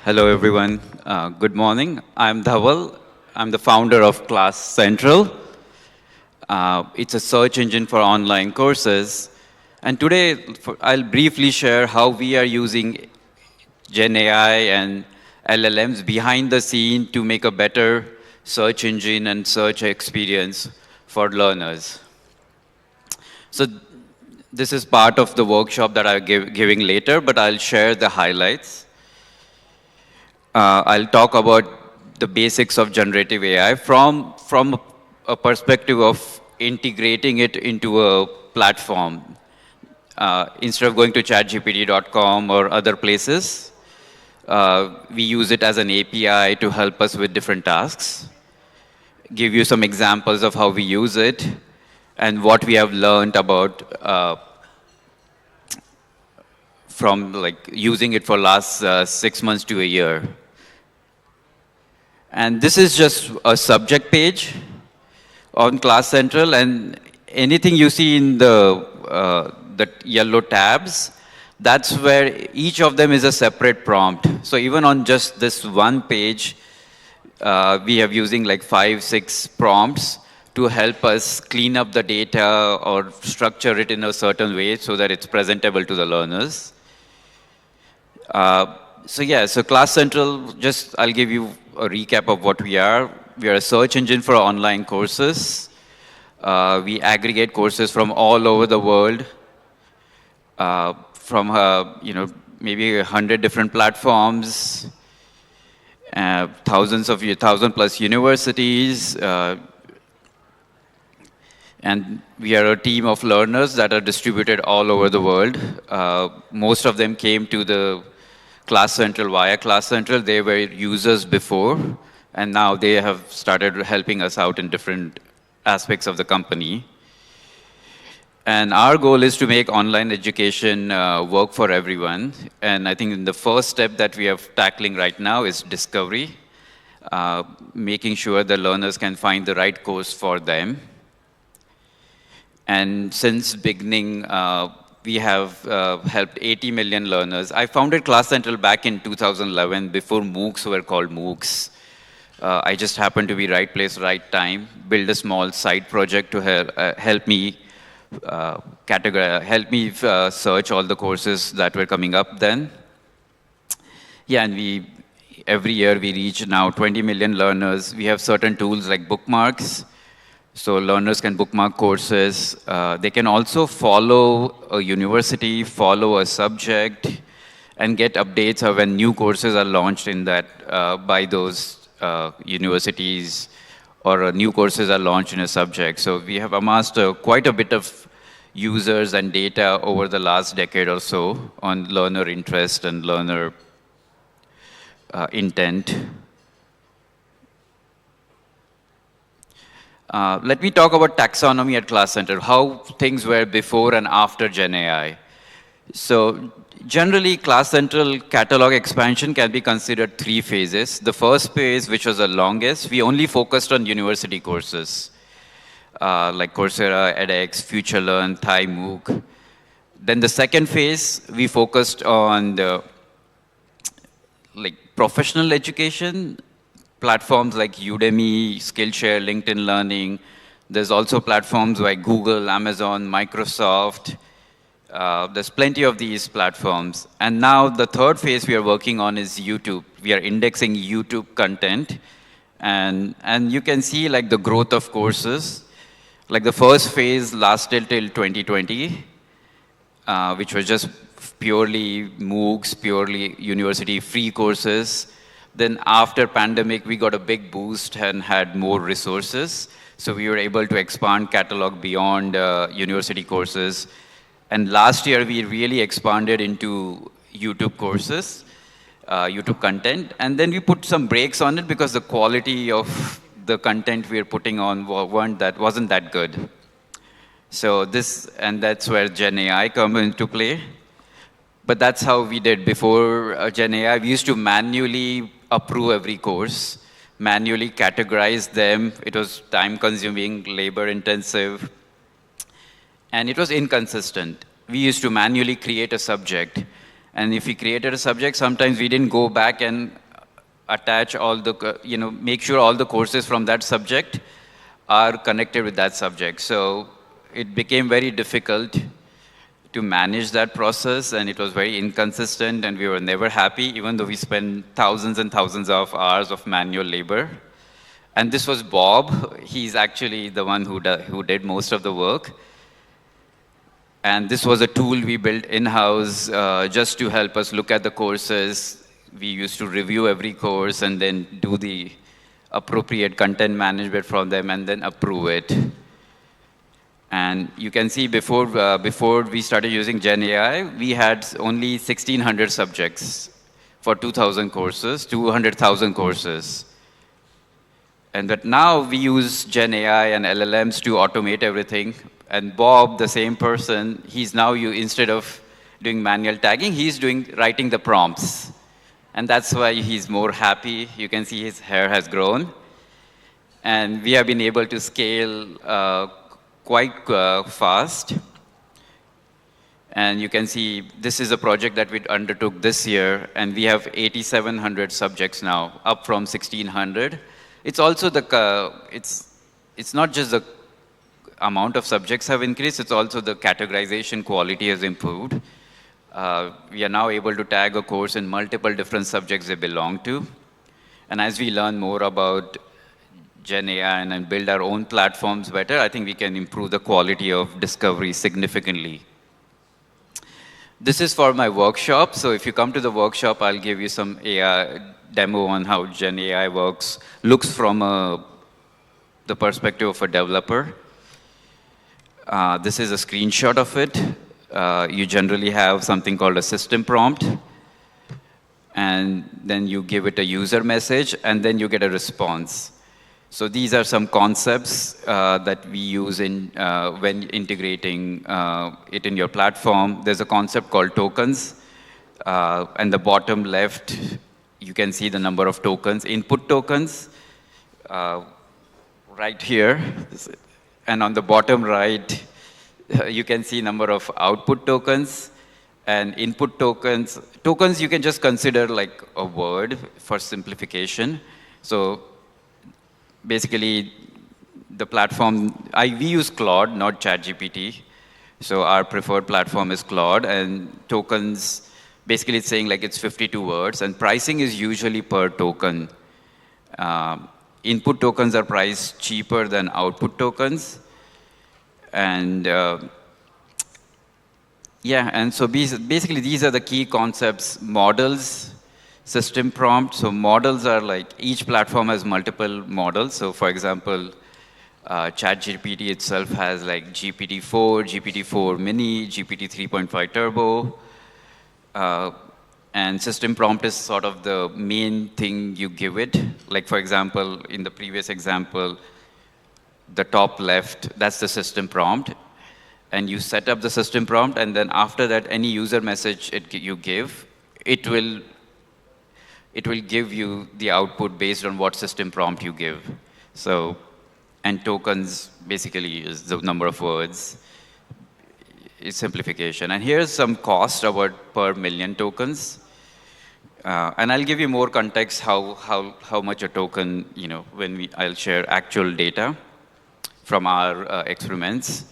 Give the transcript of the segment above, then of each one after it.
Hello, everyone. Good morning. I'm Dhawal. I'm the founder of Class Central. It's a search engine for online courses. And today, I'll briefly share how we are using Gen AI and LLMs behind the scene to make a better search engine and search experience for learners. So this is part of the workshop that I'm giving later, but I'll share the highlights. I'll talk about the basics of generative AI from a perspective of integrating it into a platform. Instead of going to chatgpt.com or other places, we use it as an API to help us with different tasks. Give you some examples of how we use it and what we have learned about from using it for last 6 months to a year. And this is just a subject page on Class Central, and anything you see in the yellow tabs, that's where each of them is a separate prompt. So even on just this one page, we have using like 5, 6 prompts to help us clean up the data or structure it in a certain way so that it's presentable to the learners. So Class Central, I'll give you a recap of what we are. We are a search engine for online courses. We aggregate courses from all over the world, from maybe 100 different platforms, 1,000 plus universities, and we are a team of learners that are distributed all over the world. Most of them came to the Class Central via Class Central. They were users before, and now they have started helping us out in different aspects of the company. And our goal is to make online education work for everyone. And I think the first step that we are tackling right now is discovery, making sure the learners can find the right course for them. And since beginning, we have helped 80 million learners. I founded Class Central back in 2011, before MOOCs were called MOOCs. I just happened to be right place, right time, build a small side project to help me search all the courses that were coming up then. Yeah, and every year we reach now 20 million learners. We have certain tools like bookmarks, so learners can bookmark courses. They can also follow a university, follow a subject, and get updates of when new courses are launched in that by those universities, or new courses are launched in a subject. So we have amassed quite a bit of users and data over the last decade or so on learner interest and learner intent. Let me talk about taxonomy at Class Central, how things were before and after Gen AI. So generally, Class Central catalog expansion can be considered 3 phases. The first phase, which was the longest, we only focused on university courses, like Coursera, edX, FutureLearn, Thai MOOC. Then the second phase, we focused on the professional education, platforms like Udemy, Skillshare, LinkedIn Learning. There's also platforms like Google, Amazon, Microsoft. There's plenty of these platforms. And now the third phase we are working on is YouTube. We are indexing YouTube content. And you can see the growth of courses. The first phase lasted till 2020, which was just purely MOOCs, purely university free courses. Then after pandemic, we got a big boost and had more resources. So we were able to expand catalog beyond university courses. And last year, we really expanded into YouTube courses, YouTube content. And then we put some brakes on it because the quality of the content we are putting on wasn't that good. So that's where Gen AI come into play. But that's how we did before Gen AI. We used to manually approve every course, manually categorize them. It was time-consuming, labor-intensive, and it was inconsistent. We used to manually create a subject, And if we created a subject, sometimes we didn't go back and attach all the, make sure all the courses from that subject are connected with that subject. So it became very difficult to manage that process, and it was very inconsistent, and we were never happy, even though we spent thousands and thousands of hours of manual labor. And this was Bob. He's actually the one who did most of the work. And this was a tool we built in-house just to help us look at the courses. We used to review every course and then do the appropriate content management from them and then approve it. And you can see before we started using Gen AI, we had only 1,600 subjects for 2,000 courses, 200,000 courses. And that now we use Gen AI and LLMs to automate everything. And Bob, the same person, he's now, instead of doing manual tagging, he's writing the prompts. And that's why he's more happy. You can see his hair has grown. And we have been able to scale quite fast. And you can see this is a project that we undertook this year, and we have 8,700 subjects now, up from 1,600. It's also it's not just the amount of subjects have increased, it's also the categorization quality has improved. We are now able to tag a course in multiple different subjects they belong to. And as we learn more about Gen AI and build our own platforms better, I think we can improve the quality of discovery significantly. This is for my workshop. So if you come to the workshop, I'll give you some AI demo on how Gen AI looks from the perspective of a developer. This is a screenshot of it. You generally have something called a system prompt. And then you give it a user message, and then you get a response. So these are some concepts that we use when integrating it in your platform. There's a concept called tokens. And the bottom left, you can see the number of tokens, input tokens, right here. And on the bottom right, you can see number of output tokens and input tokens. Tokens you can just consider like a word for simplification. So basically, the platform, we use Claude, not ChatGPT. So our preferred platform is Claude, and tokens, basically it's saying like it's 52 words, and pricing is usually per token. Input tokens are priced cheaper than output tokens. And and so basically these are the key concepts: models, system prompt. So models are like, each platform has multiple models. So for example, ChatGPT itself has like GPT-4, GPT-4 Mini, GPT 3.5 Turbo. And system prompt is sort of the main thing you give it. Like for example, in the previous example, the top left, that's the system prompt. And you set up the system prompt, and then after that, any user message you give, it will give you the output based on what system prompt you give. So, and tokens basically is the number of words. It's simplification. And here's some cost about per million tokens. And I'll give you more context how much a token, when I'll share actual data from our experiments.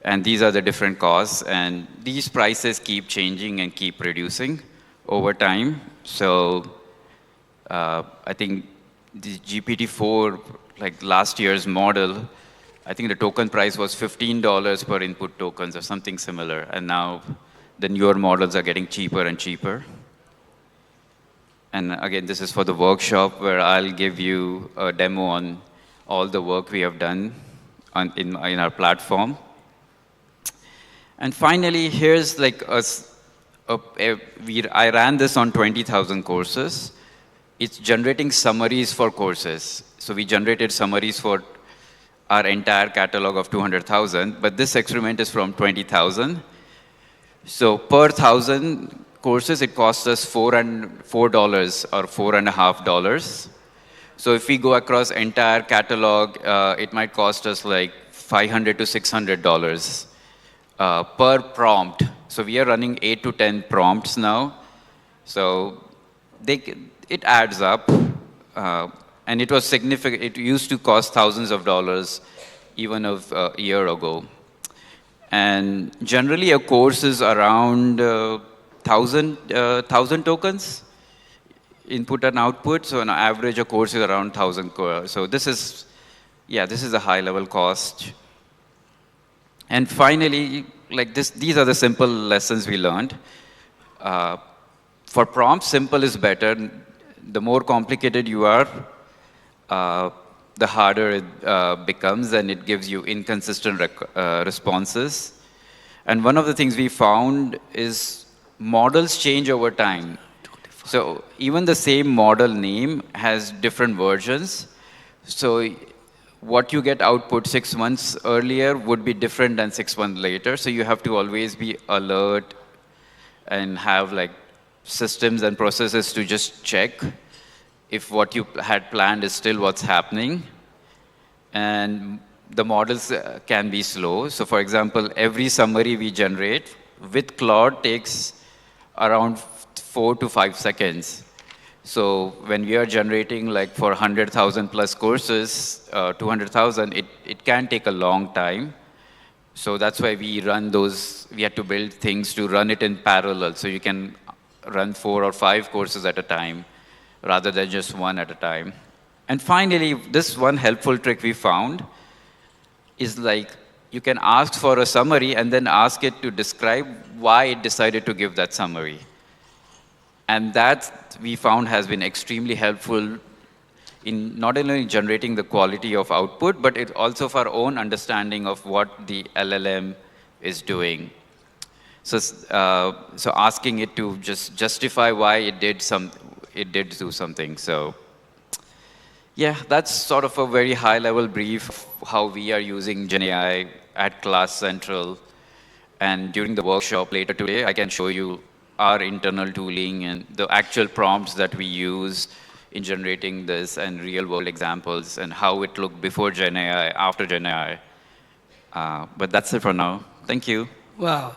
And these are the different costs. And these prices keep changing and keep reducing over time. So I think the GPT-4, like last year's model, I think the token price was $15 per input tokens or something similar. And now the newer models are getting cheaper and cheaper. And again, this is for the workshop where I'll give you a demo on all the work we have done in our platform. And finally, here's like I ran this on 20,000 courses. It's generating summaries for courses. So we generated summaries for our entire catalog of 200,000, but this experiment is from 20,000. So per 1,000 courses, it costs us $4 or $4.50. So if we go across entire catalog, it might cost us like $500 to $600 per prompt. So we are running 8 to 10 prompts now. So it adds up. And it was significant. It used to cost thousands of dollars even a year ago. And generally, a course is around 1,000 tokens, input and output. So on average, a course is around 1,000. So this is a high-level cost. And finally, like this, these are the simple lessons we learned. For prompts, simple is better. The more complicated you are, the harder it becomes, and it gives you inconsistent responses. And one of the things we found is models change over time. So even the same model name has different versions. So what you get output 6 months earlier would be different than 6 months later. So you have to always be alert and have like systems and processes to just check if what you had planned is still what's happening. And the models can be slow. So for example, every summary we generate with Claude takes around 4 to 5 seconds. So when we are generating like for 100,000 plus courses, 200,000, it can take a long time. So that's why we run those, we had to build things to run it in parallel. So you can run 4 or 5 courses at a time rather than just one at a time. And finally, this one helpful trick we found is like you can ask for a summary and then ask it to describe why it decided to give that summary. And that we found has been extremely helpful in not only generating the quality of output, but it also for our own understanding of what the LLM is doing. So, so asking it to just justify why it did do something. So yeah, that's sort of a very high-level brief of how we are using GenAI at Class Central. And during the workshop later today, I can show you our internal tooling and the actual prompts that we use in generating this and real-world examples and how it looked before GenAI, after GenAI. But that's it for now. Thank you. Wow.